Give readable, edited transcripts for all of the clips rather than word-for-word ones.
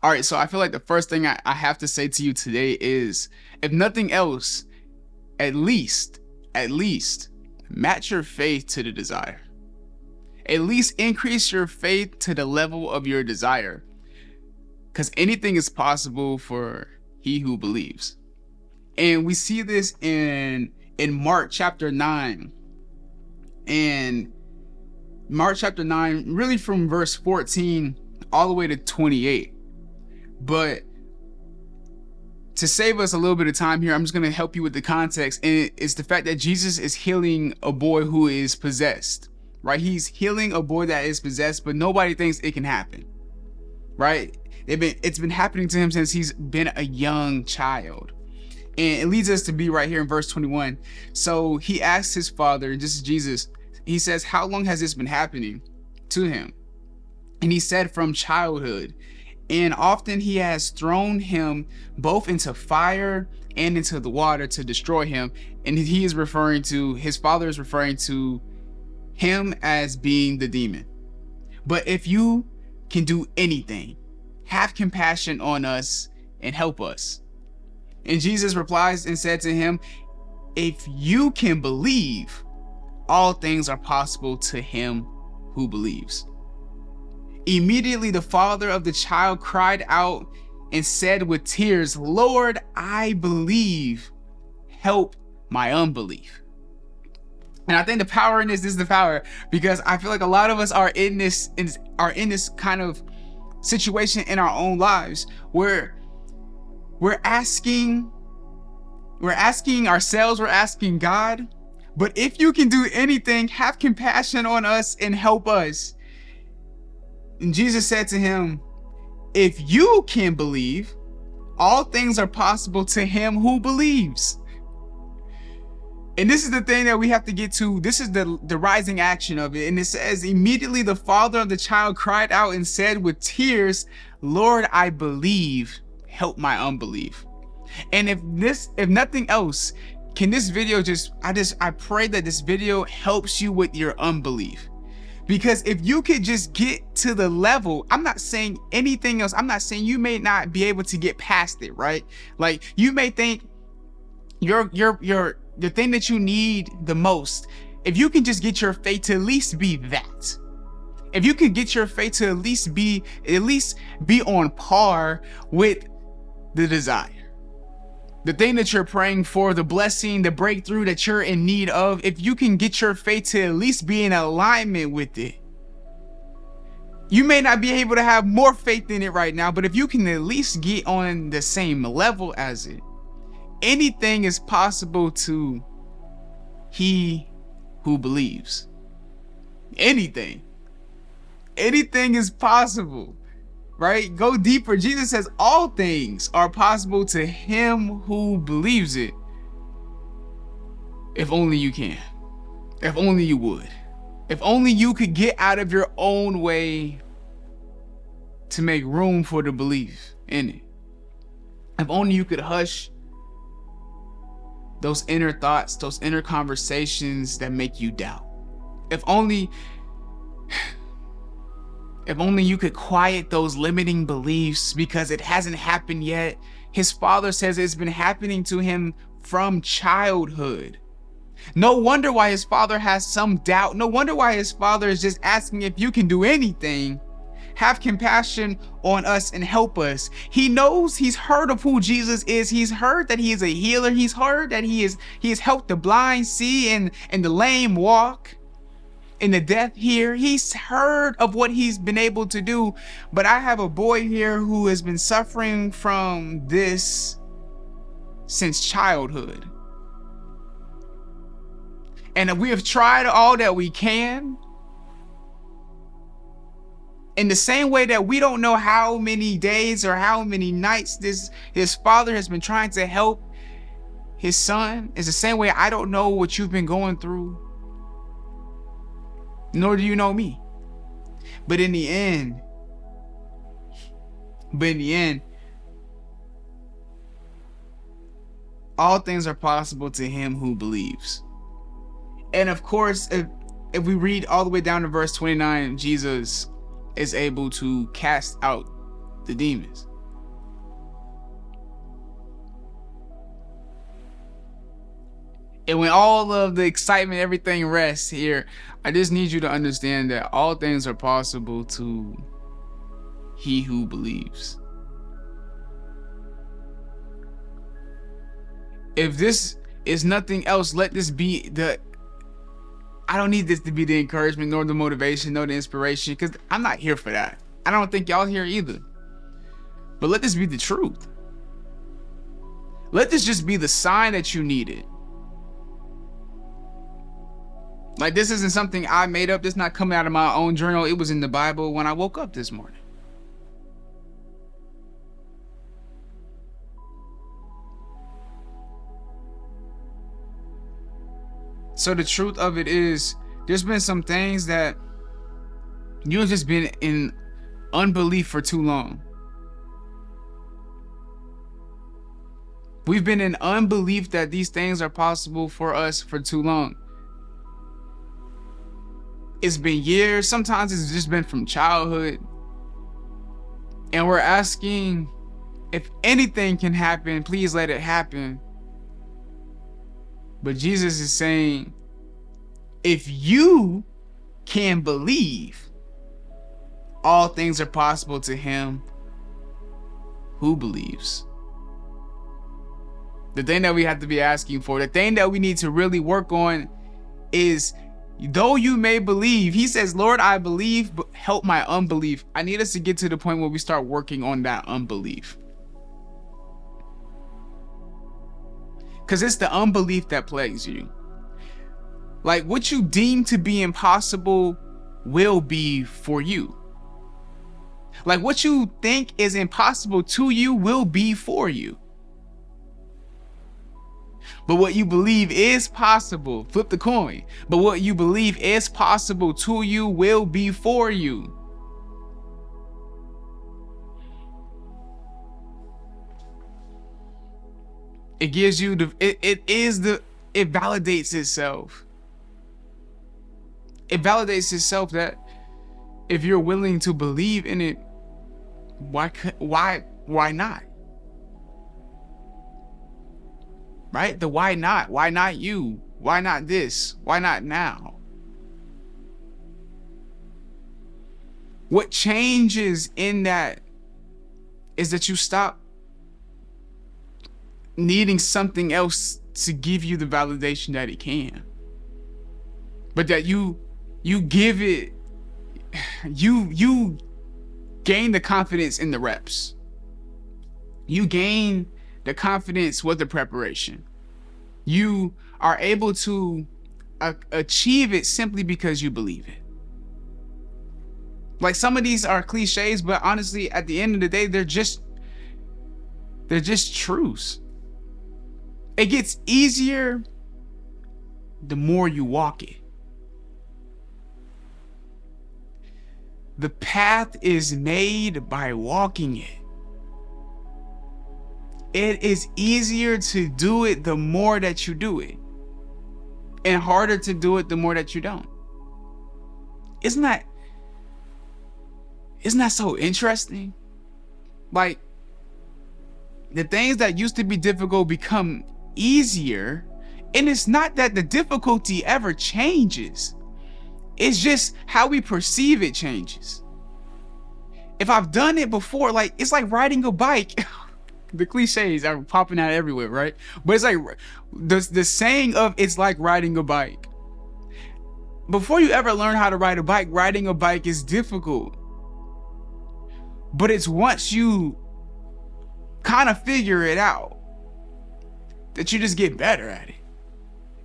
All right, so I feel like the first thing I have to say to you today is, if nothing else, at least match your faith to the desire. At least increase your faith to the level of your desire, because anything is possible for he who believes. And we see this in Mark chapter 9. And Mark chapter 9, really from verse 14 all the way to 28. But to save us a little bit of time here, I'm just going to help you with the context. And it's the fact that Jesus is healing a boy who is possessed, right? He's healing a boy that is possessed, but nobody thinks it can happen, right? It's been happening to him since he's been a young child. And it leads us to be right here in verse 21. So he asks his father, and this is Jesus, he says, how long has this been happening to him? And he said, from childhood. And often he has thrown him both into fire and into the water to destroy him. And his father is referring to him as being the demon. But if you can do anything, have compassion on us and help us. And Jesus replies and said to him, if you can believe, all things are possible to him who believes. Immediately the father of the child cried out and said with tears, Lord, I believe, help my unbelief. And I think the power in this is the power, because I feel like a lot of us are in this kind of situation in our own lives where we're asking ourselves, we're asking God, but if you can do anything, have compassion on us and help us. And Jesus said to him, if you can believe, all things are possible to him who believes. And this is the thing that we have to get to. This is the rising action of it. And it says, immediately the father of the child cried out and said with tears, Lord, I believe, help my unbelief. And if nothing else, can this video I pray that this video helps you with your unbelief. Because if you could just get to the level, I'm not saying anything else. I'm not saying you may not be able to get past it, right? Like you may think the thing that you need the most, if you can just get your faith to at least be that. If you can get your faith to at least be on par with the desire. The thing that you're praying for, the blessing, the breakthrough that you're in need of, if you can get your faith to at least be in alignment with it. You may not be able to have more faith in it right now, but if you can at least get on the same level as it, anything is possible to he who believes. Anything is possible. Right? Go deeper. Jesus says all things are possible to him who believes it. If only you can. If only you would. If only you could get out of your own way to make room for the belief in it. If only you could hush those inner thoughts, those inner conversations that make you doubt. If only you could quiet those limiting beliefs, because it hasn't happened yet. His father says it's been happening to him from childhood. No wonder why his father has some doubt. No wonder why his father is just asking if you can do anything. Have compassion on us and help us. He knows, he's heard of who Jesus is. He's heard that he is a healer. He's heard that he has helped the blind see and the lame walk. In the deaf here, he's heard of what he's been able to do. But I have a boy here who has been suffering from this since childhood. And we have tried all that we can. In the same way that we don't know how many days or how many nights his father has been trying to help his son, is the same way I don't know what you've been going through. Nor do you know me. But in the end, all things are possible to him who believes. And of course, if we read all the way down to verse 29, Jesus is able to cast out the demons. And when all of the excitement, everything rests here, I just need you to understand that all things are possible to he who believes. If this is nothing else, let this be I don't need this to be the encouragement, nor the motivation, nor the inspiration, because I'm not here for that. I don't think y'all here either. But let this be the truth. Let this just be the sign that you needed. Like, this isn't something I made up. This is not coming out of my own journal. It was in the Bible when I woke up this morning. So the truth of it is, there's been some things that you've just been in unbelief for too long. We've been in unbelief that these things are possible for us for too long. It's been years. Sometimes it's just been from childhood. And we're asking, if anything can happen, please let it happen. But Jesus is saying, if you can believe, all things are possible to him who believes. The thing that we have to be asking for, the thing that we need to really work on is, though you may believe, he says, Lord, I believe, but help my unbelief. I need us to get to the point where we start working on that unbelief. Because it's the unbelief that plagues you. Like, what you deem to be impossible will be for you. Like, what you think is impossible to you will be for you. But what you believe is possible, flip the coin. But what you believe is possible to you will be for you. It gives you it validates itself. It validates itself that if you're willing to believe in it, why not? Right? The why not? Why not you? Why not this? Why not now? What changes in that is that you stop needing something else to give you the validation that it can. But that you give it, you gain the confidence in the reps. You gain the confidence with the preparation. You are able to achieve it simply because you believe it. Like, some of these are cliches, but honestly, at the end of the day, they're just truths. It gets easier the more you walk it. The path is made by walking it. It is easier to do it the more that you do it, and harder to do it the more that you don't. Isn't that so interesting? Like, the things that used to be difficult become easier, and it's not that the difficulty ever changes. It's just how we perceive it changes. If I've done it before, like, it's like riding a bike. The cliches are popping out everywhere, right? But it's like the saying of it's like riding a bike. Before you ever learn how to ride a bike, riding a bike is difficult. But it's once you kind of figure it out that you just get better at it.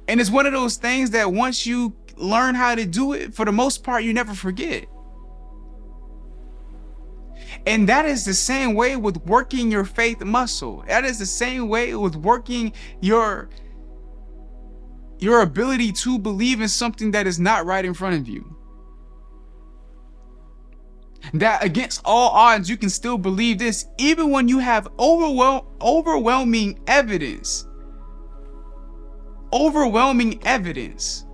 And it's one of those things that once you learn how to do it, for the most part, you never forget. And that is the same way with working your faith muscle. That is the same way with working your ability to believe in something that is not right in front of you. That against all odds, you can still believe this even when you have overwhelming evidence. Overwhelming evidence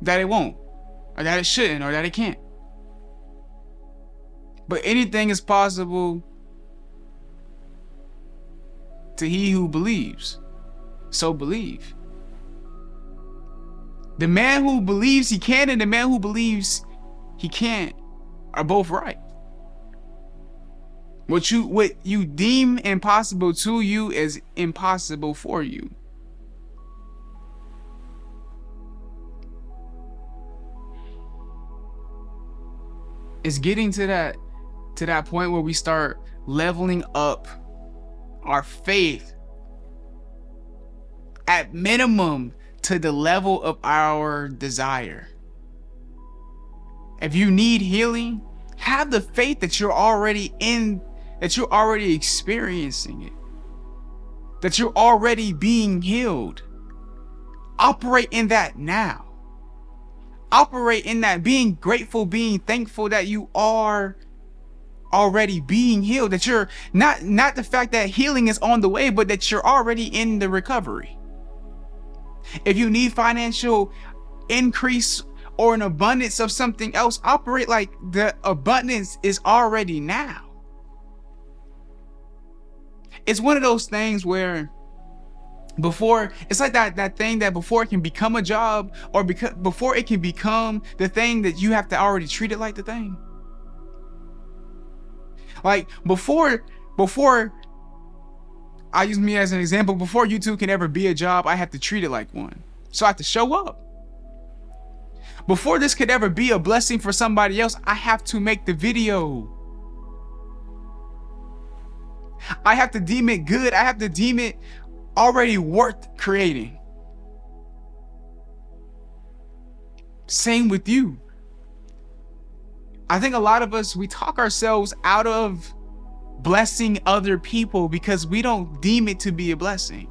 that it won't, or that it shouldn't, or that it can't. But anything is possible to he who believes. so believe. The man who believes he can and the man who believes he can't are both right. What you deem impossible to you is impossible for you. It's getting to that point where we start leveling up our faith at minimum to the level of our desire. If you need healing, have the faith that you're already experiencing it, that you're already being healed. Operate in that now. Operate in that, being grateful, being thankful that you are already being healed, that you're not the fact that healing is on the way, but that you're already in the recovery. If you need financial increase or an abundance of something else, operate like the abundance is already now. It's one of those things where it's like that thing that before it can become a job, or before it can become the thing, that you have to already treat it like the thing. Like before I use me as an example, before YouTube can ever be a job, I have to treat it like one. So I have to show up. Before this could ever be a blessing for somebody else, I have to make the video. I have to deem it good. I have to deem it already worth creating. Same with you. I think a lot of us, we talk ourselves out of blessing other people because we don't deem it to be a blessing.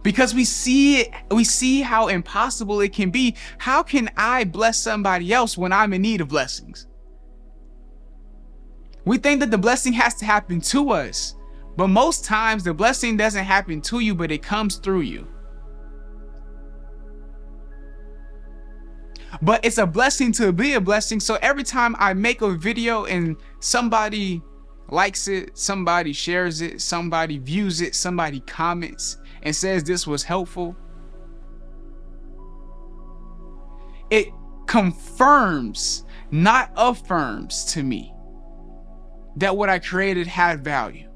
Because we see how impossible it can be. How can I bless somebody else when I'm in need of blessings? We think that the blessing has to happen to us, but most times the blessing doesn't happen to you, but it comes through you. But it's a blessing to be a blessing. So every time I make a video and somebody likes it, somebody shares it, somebody views it, somebody comments and says this was helpful, it confirms, not affirms to me, that what I created had value.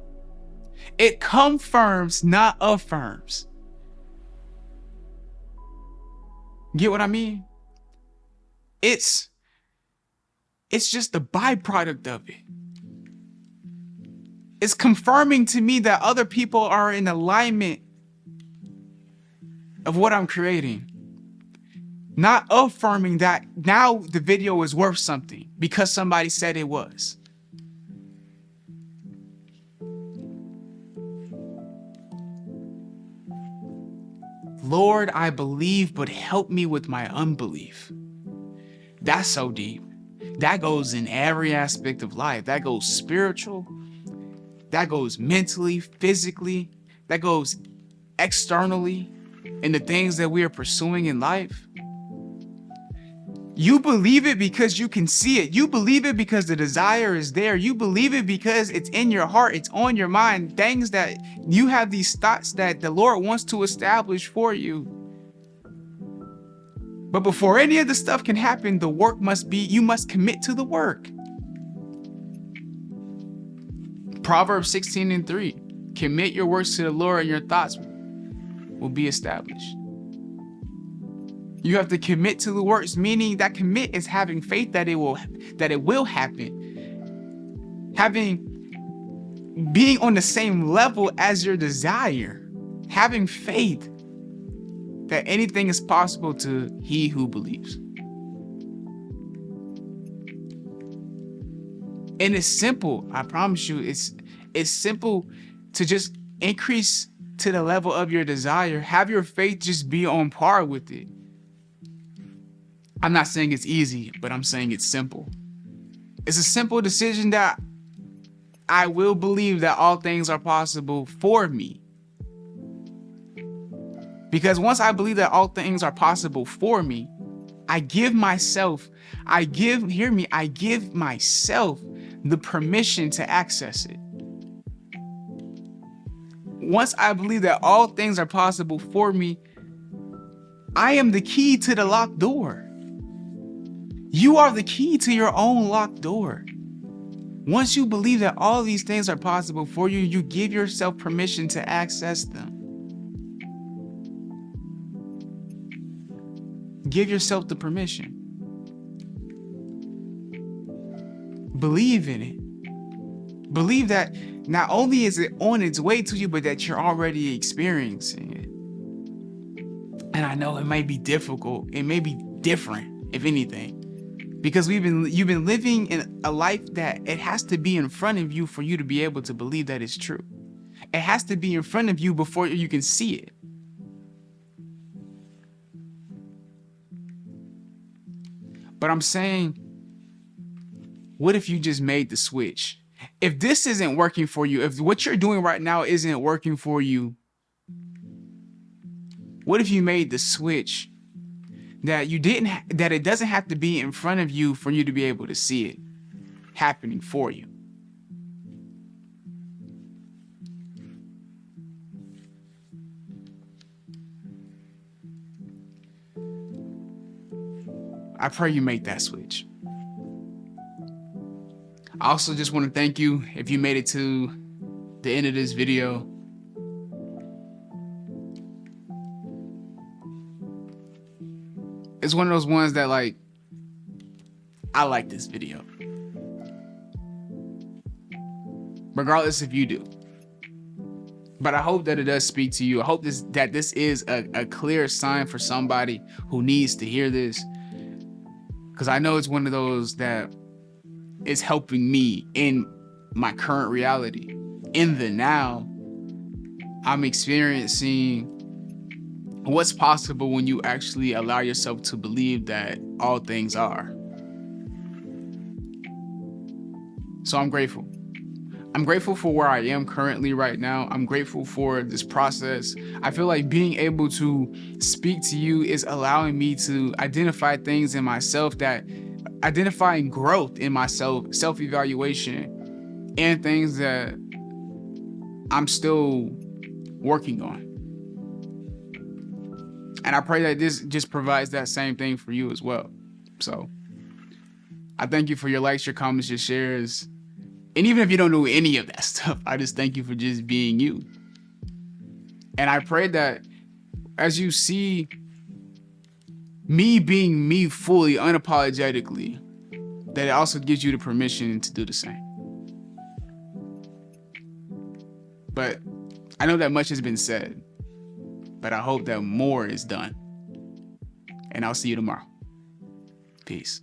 It confirms, not affirms. Get what I mean? It's just the byproduct of it. It's confirming to me that other people are in alignment of what I'm creating. Not affirming that now the video is worth something because somebody said it was. Lord, I believe, but help me with my unbelief. That's so deep. That goes in every aspect of life. That goes spiritual. That goes mentally, physically. That goes externally in the things that we are pursuing in life. You believe it because you can see it. You believe it because the desire is there. You believe it because it's in your heart. It's on your mind. Things that you have, these thoughts that the Lord wants to establish for you. But before any of the stuff can happen, the work must be, you must commit to the work. Proverbs 16:3, commit your works to the Lord and your thoughts will be established. You have to commit to the works, meaning that commit is having faith that it will happen. Being on the same level as your desire. Having faith that anything is possible to he who believes. And it's simple. I promise you, it's simple to just increase to the level of your desire. Have your faith just be on par with it. I'm not saying it's easy, but I'm saying it's simple. It's a simple decision that I will believe that all things are possible for me. Because once I believe that all things are possible for me, I give myself the permission to access it. once I believe that all things are possible for me, I am the key to the locked door. You are the key to your own locked door. Once you believe that all these things are possible for you, you give yourself permission to access them. Give yourself the permission. Believe in it. Believe that not only is it on its way to you, but that you're already experiencing it. And I know it may be difficult. It may be different, if anything, because you've been living in a life that it has to be in front of you for you to be able to believe that it's true. It has to be in front of you before you can see it. But I'm saying, what if you just made the switch? If this isn't working for you, if what you're doing right now isn't working for you, what if you made the switch that that it doesn't have to be in front of you for you to be able to see it happening for you? I pray you make that switch. I also just want to thank you if you made it to the end of this video. It's one of those ones that, like, I like this video. Regardless if you do. But I hope that it does speak to you. I hope that this is a clear sign for somebody who needs to hear this. Because I know it's one of those that is helping me in my current reality. In the now, I'm experiencing what's possible when you actually allow yourself to believe that all things are. So I'm grateful. I'm grateful for where I am currently right now. I'm grateful for this process. I feel like being able to speak to you is allowing me to identify things in myself, that identifying growth in myself, self-evaluation, and things that I'm still working on. And I pray that this just provides that same thing for you as well. So I thank you for your likes, your comments, your shares. And even if you don't know any of that stuff, I just thank you for just being you. And I pray that as you see me being me fully, unapologetically, that it also gives you the permission to do the same. But I know that much has been said, but I hope that more is done. And I'll see you tomorrow. Peace.